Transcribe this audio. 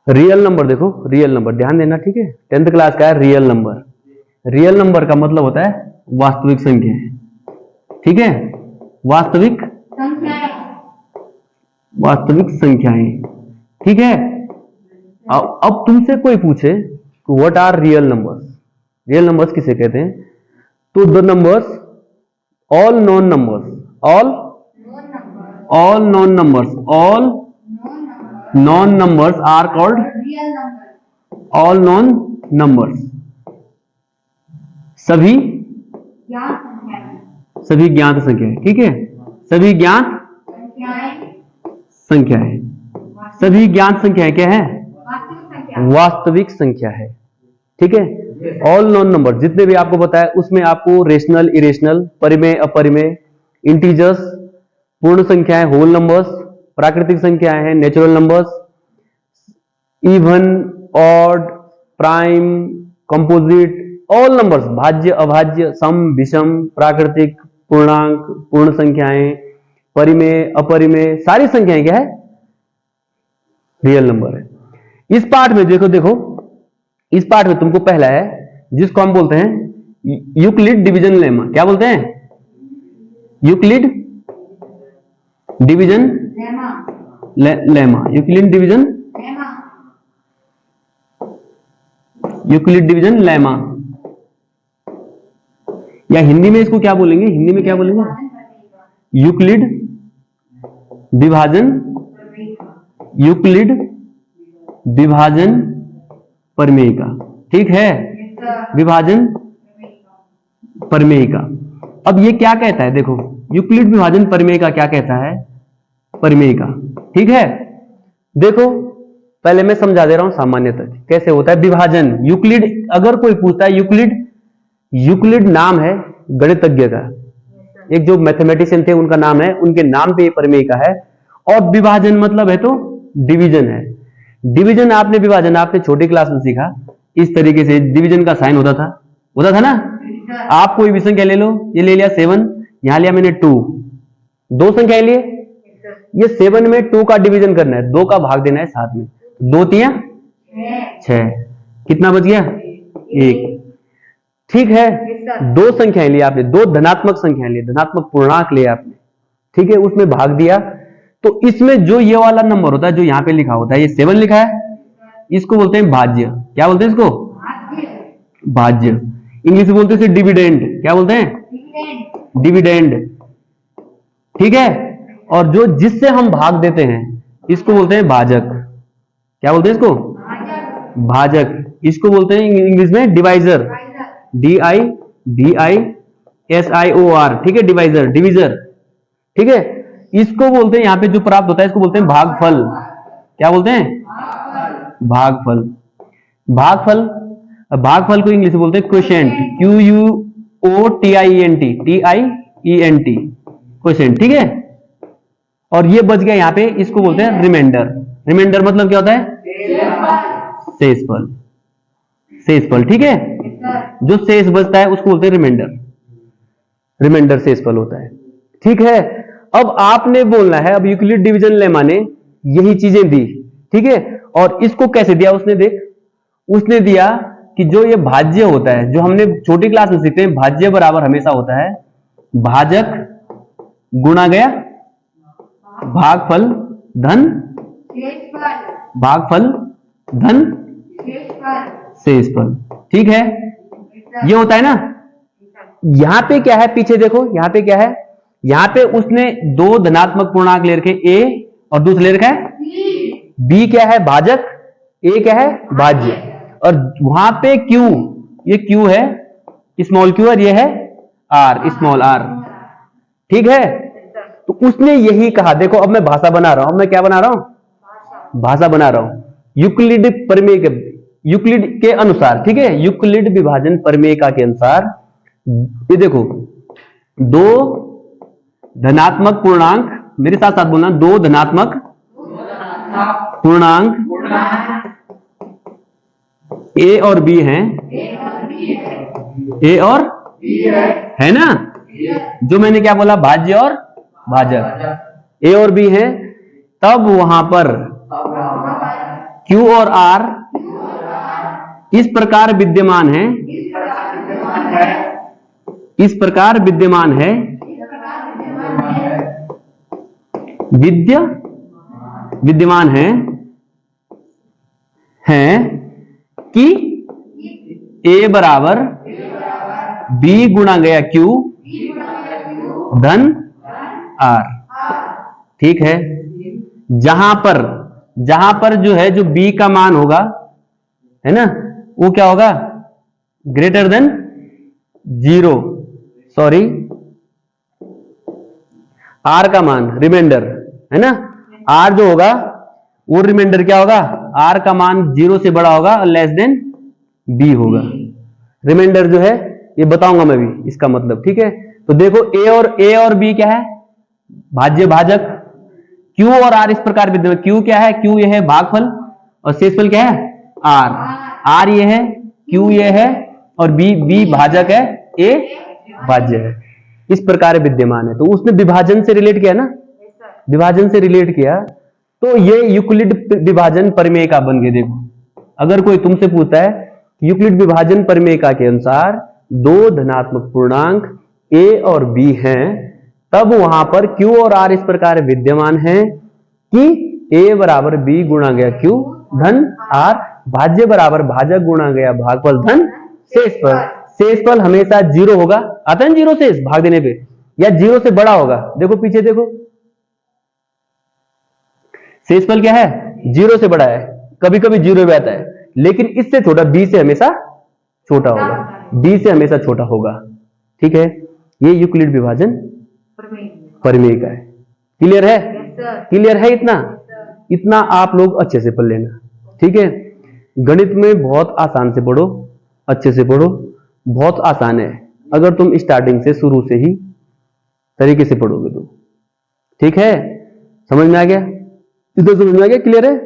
Real number, देखो real number ध्यान देना, ठीक है। 10th क्लास का है रियल नंबर। रियल नंबर का मतलब होता है वास्तविक संख्या, ठीक है, वास्तविक संख्याएं, ठीक है। अब तुमसे कोई पूछे what are real numbers, real numbers किसे कहते हैं, तो the numbers all known numbers, all known numbers, all known numbers are called all known numbers, सभी ज्ञात संख्याएं, ठीक है, सभी ज्ञात संख्याएं, सभी ज्ञात संख्याएं क्या है, वास्तविक संख्या है, ठीक है। ऑल नॉन नंबर जितने भी आपको बताया उसमें आपको रेशनल, इरेशनल, परिमेय, अपरिमेय, इंटीजर्स, पूर्ण संख्याएं, होल नंबर्स, प्राकृतिक संख्याएं हैं, natural numbers, even, odd, prime, composite, all numbers, भाज्य, अभाज्य, सम, विषम, प्राकृतिक, पूर्णांक, पूर्ण संख्याएं, परिमेय, अपरिमेय, सारी संख्याएं क्या है, रियल नंबर है। इस पार्ट में देखो इस पार्ट में तुमको पहला है जिसको हम बोलते हैं यूक्लिड डिवीजन लेमा। क्या बोलते हैं, Euclid division lemma, Euclid division, Euclid division lemma, या हिंदी में इसको क्या बोलेंगे, हिंदी में क्या बोलेंगे, यूक्लिड विभाजन, यूक्लिड विभाजन प्रमेय का, ठीक है, विभाजन प्रमेय का। अब ये क्या कहता है, देखो यूक्लिड विभाजन प्रमेय का क्या कहता है, प्रमेय का, ठीक है। देखो पहले मैं समझा दे रहा हूं सामान्यतः कैसे होता है विभाजन। यूक्लिड, अगर कोई पूछता है यूक्लिड नाम है गणितज्ञ का, एक जो मैथमेटिशियन थे उनका नाम है, उनके नाम पे प्रमेय का है। और विभाजन मतलब है तो डिवीजन है। डिवीजन आपने, विभाजन आपने छोटी क्लास में सीखा, इस तरीके से डिवीजन का साइन होता था ना। आप कोई भी संख्या ले लो, ये ले लिया 7, यहां लिया मैंने 2, दो संख्या लिए, ये 7 में 2 का डिवीजन करना है, 2 का भाग देना है 7 में, 2 तिया 6, कितना बच गया 1, ठीक है। दो संख्याएं ली आपने, दो धनात्मक संख्याएं ली, धनात्मक पूर्णांक लिया आपने, ठीक है, उसमें भाग दिया। तो इसमें जो ये वाला नंबर होता है जो यहां पे लिखा होता है, ये 7 लिखा है, इसको बोलते हैं भाज्य। क्या बोलते हैं इसको, भाज्य। इंग्लिश में बोलते हैं डिविडेंड। क्या बोलते हैं, डिविडेंड, ठीक है। और जो जिससे हम भाग देते हैं इसको बोलते हैं भाजक। क्या बोलते हैं इसको, भाजक। इसको बोलते हैं इंग्लिश में डिवाइजर, DIVISIOR, ठीक है, डिवाइजर, डिविजर, ठीक है। इसको बोलते हैं, यहां पे जो प्राप्त होता है इसको बोलते हैं भागफल। क्या बोलते हैं, भागफल। भागफल को इंग्लिश में बोलते हैं क्वोशिएंट, QUOTIENT, क्वोशिएंट, ठीक है। और ये बच गया यहां पे, इसको बोलते हैं रिमाइंडर। रिमाइंडर मतलब क्या होता है, शेषफल, शेषफल, ठीक है। जो शेष बचता है उसको बोलते हैं रिमाइंडर, रिमाइंडर शेषफल होता है, ठीक है। अब आपने बोलना है, अब यूक्लिड डिवीजन लेमा ने यही चीजें दी, ठीक है। और इसको कैसे दिया उसने, देख उसने दिया कि जो ये भाज्य होता है, जो हमने छोटी क्लास में सीखते हैं, भाज्य बराबर हमेशा होता है भाजक गुणा गया भागफल धन, भागफल धन शेषफल, ठीक है। ये होता है ना। यहां पे क्या है, पीछे देखो यहां पे क्या है, यहां पे उसने दो धनात्मक पूर्णांक ले रखे, ए और दूसरे ले रखा है बी। क्या है, भाजक, ए क्या है, भाज्य। और वहां पे क्यू, ये क्यू है स्मॉल क्यू और ये है आर स्मॉल आर, ठीक है। तो उसने यही कहा, देखो अब मैं भाषा बना रहा हूं, मैं क्या बना रहा हूं, भाषा बना रहा हूं यूक्लिड प्रमेय के, यूक्लिड के अनुसार, ठीक है, यूक्लिड विभाजन प्रमेय का के अनुसार। ये देखो दो धनात्मक पूर्णांक, मेरे साथ साथ बोलना, दो धनात्मक पूर्णांक ए और बी हैं, ए और है ना, जो मैंने क्या बोला, भाज्य और भाजक, ए और बी हैं, तब वहां पर Q और R इस प्रकार विद्यमान है, इस प्रकार विद्यमान है, विद्यमान है कि A बराबर B गुणा गया Q धन R। ठीक है, जहां पर जो है, जो B का मान होगा, है ना, वो क्या होगा, ग्रेटर देन 0, सॉरी, R का मान रिमाइंडर, है ना, R जो होगा वो रिमाइंडर क्या होगा, R का मान 0 से बड़ा होगा और लेस देन B होगा। रिमाइंडर जो है ये बताऊंगा मैं भी इसका मतलब। ठीक है, तो देखो A और B क्या है, भाज्य भाजक। Q और R इस प्रकार विद्यमान, Q क्या है, Q ये है भागफल और शेषफल क्या है, R ये है, Q ये है और B भाजक है, A भाज्य है, इस प्रकार विद्यमान है। तो उसने विभाजन से रिलेट किया ना, विभाजन से रिलेट किया, तो ये यूक्लिड विभाजन प्रमेय बन गए। देखो, अगर कोई तुमसे पूछता है यूक्लिड विभाजन प्रमेय के अनुसार दो धनात्मक पूर्णांक A और B हैं, तब वहां पर Q और R इस प्रकार विद्यमान है कि A बराबर B गुणा गया Q धन R, भाज्य बराबर भाजक गुणा गया भागफल धन शेषफल। शेषफल हमेशा 0 होगा, आता है 0 शेष भाग देने पे, या 0 से बड़ा होगा। देखो पीछे देखो, शेषफल क्या है, 0 से बड़ा है, कभी कभी 0 भी आता है, लेकिन इससे छोटा, B से हमेशा छोटा होगा, B से हमेशा छोटा होगा। ठीक है, ये यूक्लिड विभाजन प्रमेय का है। क्लियर है, क्लियर है, इतना आप लोग अच्छे से पढ़ लेना। ठीक है, गणित में बहुत आसान से पढ़ो, अच्छे से पढ़ो, बहुत आसान है अगर तुम स्टार्टिंग से, शुरू से ही तरीके से पढ़ोगे तो। ठीक है, समझ में आ गया, इधर समझ में आ गया, क्लियर है।